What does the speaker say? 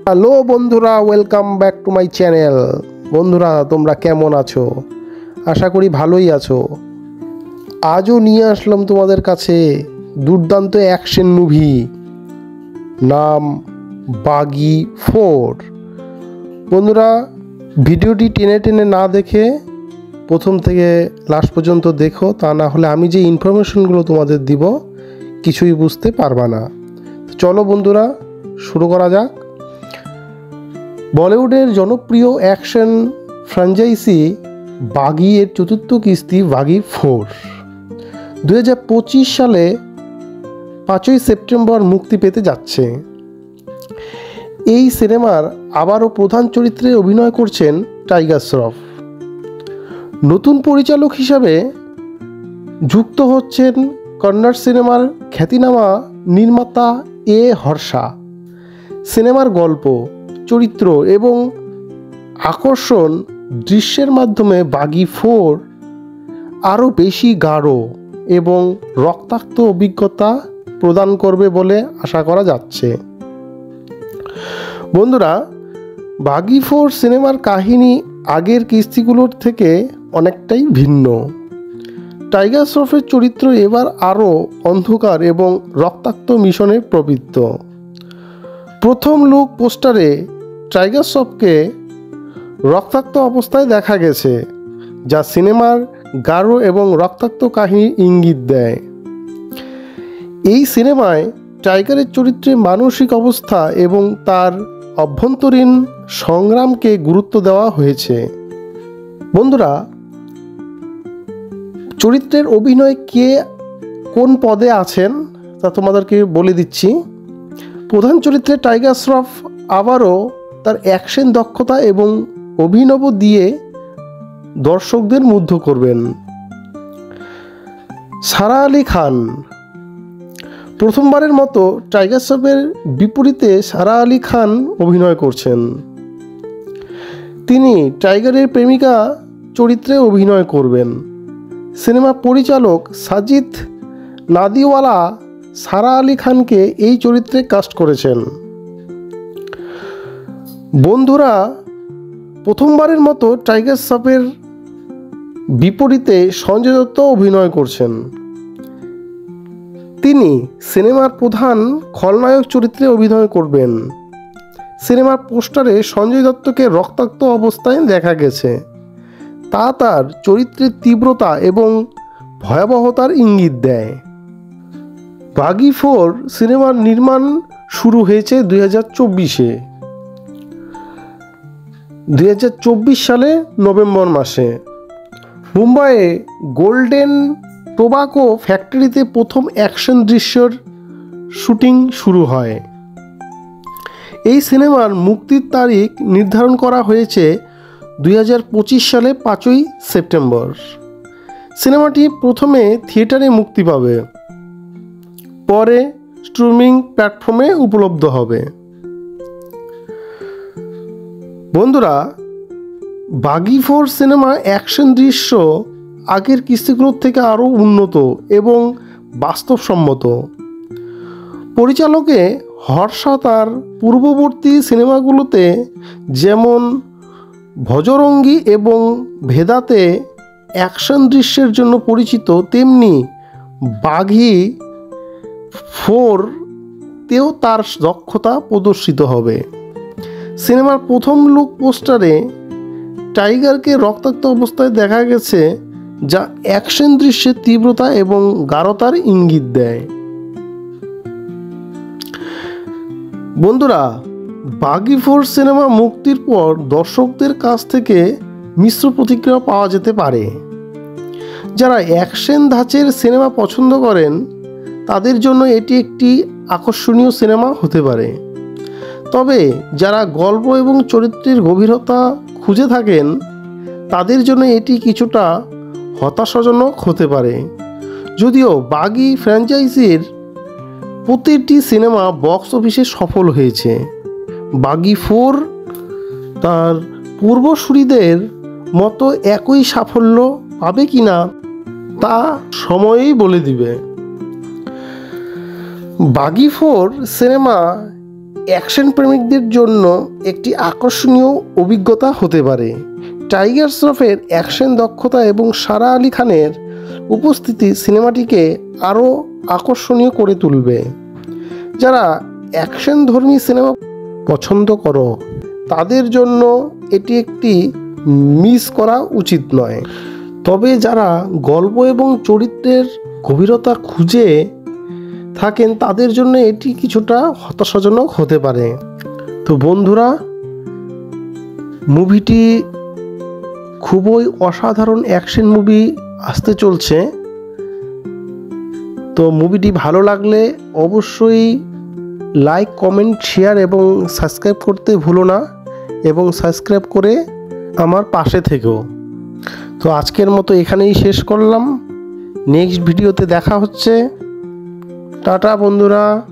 Hello বন্ধুরা, welcome back to my channel. বন্ধুরা, তোমরা কেমন আছো? আশা করি ভালোই আছো। আজও নিয়ে আসলাম তোমাদের কাছে দুর্দান্ত অ্যাকশন মুভি, নাম বাগি 4। বন্ধুরা, ভিডিওটি টেনে টেনে না দেখে প্রথম থেকে লাস্ট পর্যন্ত দেখো, তা না হলে আমি যে ইনফরমেশনগুলো তোমাদের দিব কিছুই বুঝতে পারবা না। চলো বন্ধুরা, শুরু করা যাক। বলিউডের জনপ্রিয় অ্যাকশন ফ্র্যাঞ্চাইজি বাগি এর চতুর্থ কিস্তি বাগি 4 2025 সালে 5ই সেপ্টেম্বর মুক্তি পেতে যাচ্ছে। এই সিনেমার আবারও প্রধান চরিত্রে অভিনয় করছেন টাইগার শ্রফ। নতুন পরিচালক হিসাবে যুক্ত হচ্ছেন কন্নড় সিনেমার খ্যাতিনামা নির্মাতা এ হর্ষা। সিনেমার গল্প, চরিত্র এবং আকর্ষণ দৃশ্যের মাধ্যমে বাগি 4 আরও বেশি গাঢ় এবং রক্তাক্ত অভিজ্ঞতা প্রদান করবে বলে আশা করা যাচ্ছে। বন্ধুরা, বাগি 4 সিনেমার কাহিনী আগের কিস্তিগুলোর থেকে অনেকটাই ভিন্ন। টাইগার শ্রফের চরিত্র এবার আরও অন্ধকার এবং রক্তাক্ত মিশনে প্রবৃত্ত। প্রথম লুক পোস্টারে টাইগার শ্রফকে রক্তাক্ত অবস্থায় দেখা গেছে, যা সিনেমার গাঢ় এবং রক্তাক্ত কাহিনীর ইঙ্গিত দেয়। এই সিনেমায় টাইগারের চরিত্রে মানসিক অবস্থা এবং তার অভ্যন্তরীণ সংগ্রামকে গুরুত্ব দেওয়া হয়েছে। বন্ধুরা, চরিত্রের অভিনয় কে কোন পদে আছেন তা তোমাদেরকে বলে দিচ্ছি। প্রধান চরিত্রে টাইগার শ্রফ আবারও তার অ্যাকশন দক্ষতা এবং অভিনব দিয়ে দর্শকদের মুগ্ধ করবেন। সারা আলি খান প্রথমবারের মতো টাইগার শ্রফের বিপরীতে সারা আলি খান অভিনয় করছেন। তিনি টাইগারের প্রেমিকা চরিত্রে অভিনয় করবেন। সিনেমা পরিচালক সাজিদ নাদিওয়ালা সারা আলি খানকে এই চরিত্রে কাস্ট করেছেন। বন্ধুরা, প্রথমবারের মতো টাইগার শ্রফের বিপরীতে সঞ্জয় দত্ত অভিনয় করছেন। তিনি সিনেমার প্রধান খলনায়ক চরিত্রে অভিনয় করবেন। সিনেমার পোস্টারে সঞ্জয় দত্তকে রক্তাক্ত অবস্থায় দেখা গেছে, তা তার চরিত্রের তীব্রতা এবং ভয়াবহতার ইঙ্গিত দেয়। বাগি 4 সিনেমার নির্মাণ শুরু হয়েছে 2024 সালে নভেম্বর মাসে। মুম্বাইয়ে গোল্ডেন টোবাকো ফ্যাক্টরিতে প্রথম অ্যাকশন দৃশ্যের শুটিং শুরু হয়। এই সিনেমার মুক্তির তারিখ নির্ধারণ করা হয়েছে 2025 সালে 5ই সেপ্টেম্বর। সিনেমাটি প্রথমে থিয়েটারে মুক্তি পাবে, পরে স্ট্রিমিং প্ল্যাটফর্মে উপলব্ধ হবে। বন্ধুরা, বাগি 4 সিনেমা অ্যাকশন দৃশ্য আগের কিস্তিগুলোর থেকে আরও উন্নত এবং বাস্তবসম্মত। পরিচালকে হর্ষা তার পূর্ববর্তী সিনেমাগুলোতে যেমন ভজরঙ্গি এবং ভেদাতে অ্যাকশন দৃশ্যের জন্য পরিচিত, তেমনি বাগি 4 তেও তার দক্ষতা প্রদর্শিত হবে। সিনেমার প্রথম লুক পোস্টারে টাইগারকে রক্তাক্ত অবস্থায় দেখা গেছে, যা অ্যাকশন দৃশ্যের তীব্রতা এবং গাঢ়তার ইঙ্গিত দেয়। বন্ধুরা, বাগি 4 সিনেমা মুক্তির পর দর্শকদের কাছ থেকে মিশ্র প্রতিক্রিয়া পাওয়া যেতে পারে। যারা অ্যাকশন ধাঁচের সিনেমা পছন্দ করেন তাদের জন্য এটি একটি আকর্ষণীয় সিনেমা হতে পারে। তবে যারা গল্প এবং চরিত্রের গভীরতা খুঁজে থাকেন তাদের জন্য এটি কিছুটা হতাশাজনক হতে পারে। যদিও বাগি ফ্র্যাঞ্চাইজির প্রতিটি সিনেমা বক্স অফিসে সফল হয়েছে, বাগি 4 তার পূর্বসূরিদের মতো একই সাফল্য পাবে কিনা তা সময়ই বলে দিবে। বাগি 4 সিনেমা অ্যাকশন প্রেমিকদের জন্য একটি আকর্ষণীয় অভিজ্ঞতা হতে পারে। টাইগার শ্রফের অ্যাকশন দক্ষতা এবং সারা আলি খানের উপস্থিতি সিনেমাটিকে আরও আকর্ষণীয় করে তুলবে। যারা অ্যাকশনধর্মী সিনেমা পছন্দ করো তাদের জন্য এটি একটি মিস করা উচিত নয়। তবে যারা গল্প এবং চরিত্রের গভীরতা খুঁজে থাকেন তাদের জন্য এটি কিছুটা হতাশাজনক হতে পারে। তো বন্ধুরা, মুভিটি খুবই অসাধারণ অ্যাকশন মুভি আসতে চলছে। তো মুভিটি ভালো লাগলে অবশ্যই লাইক, কমেন্ট, শেয়ার এবং সাবস্ক্রাইব করতে ভুলো না, এবং সাবস্ক্রাইব করে আমার পাশে থেকো। তো আজকের মতো এখানেই শেষ করলাম। নেক্সট ভিডিওতে দেখা হচ্ছে। টাটা বন্ধুরা।